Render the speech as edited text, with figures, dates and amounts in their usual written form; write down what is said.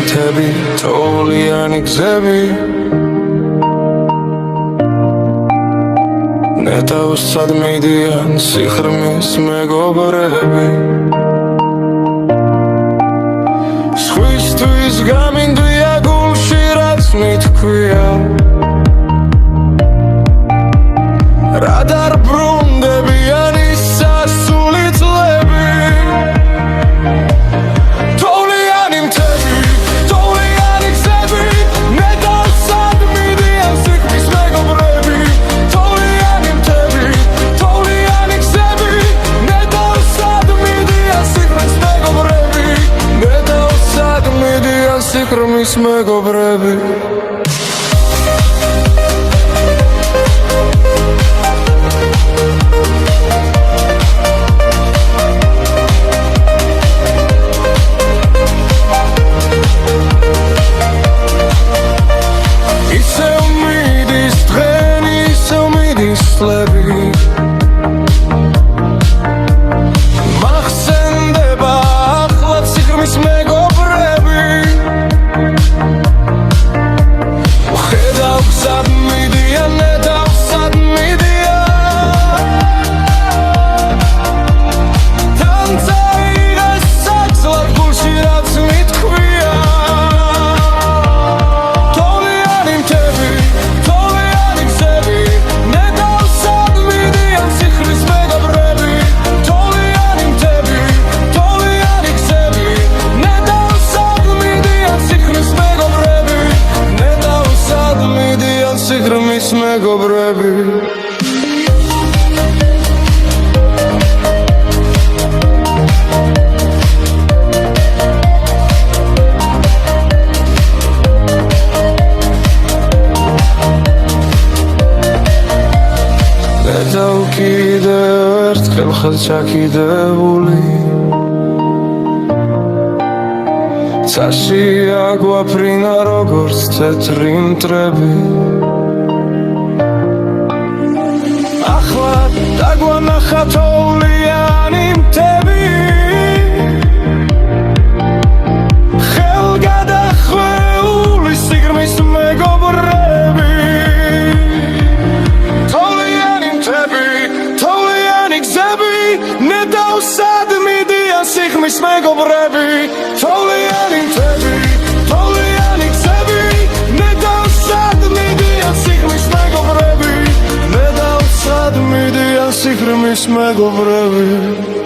მთები, თოვლიანი გზები ნეტავსად მიდიან სიხრმის მეგობრები სხვისთვის გამინდვია გულში რაც მითქვია რა დარბრუნდებიან ის სასული წლები თოვლიანი მთები, თოვლიანი გზები ნეტავსად მიდიან სიხრმის მეგობრები თოვლიანი მთები, თოვლიანი გზები ნეტავსად მიდიან სიხრმის მეგობრები ნეტავსად მიდიან სიხრმის მეგობრები მახსენდება ახლად სიხრმის მეგობრები ხედავ გზად მიდიან ნეტავსად მიდიან თან წაიღეს საცლად გულში რაც მითქვია თოვლიანი მთები, თოვლიანი გზები ნეტავსად მიდიან სიხრმის მეგობრები თოვლიანი მთები, თოვლიანი გზები ნეტავსად მიდიან სიხრმის მეგობრები ნეტავსად მიდიან სიხრმის მეგობრები ნეტავ კიდევ ერთხელ ხელს ჩაკიდებული ცაში აგვაფრინა როგორც თეთრი მტრები ახლა დაგვანახა თოვლიანი მთები ხელგადახვეული სიხრმის მეგობრები თოვლიანი მთები, თოვლიანი გზები ნეტავსად მიდიან სიხრმის მეგობრები თოვლიანი მთები, თოვლიანი გზები ნეტავსად მიდიან სიხრმის მეგობრები ნეტავსად მიდიან სიხრმის მეგობრები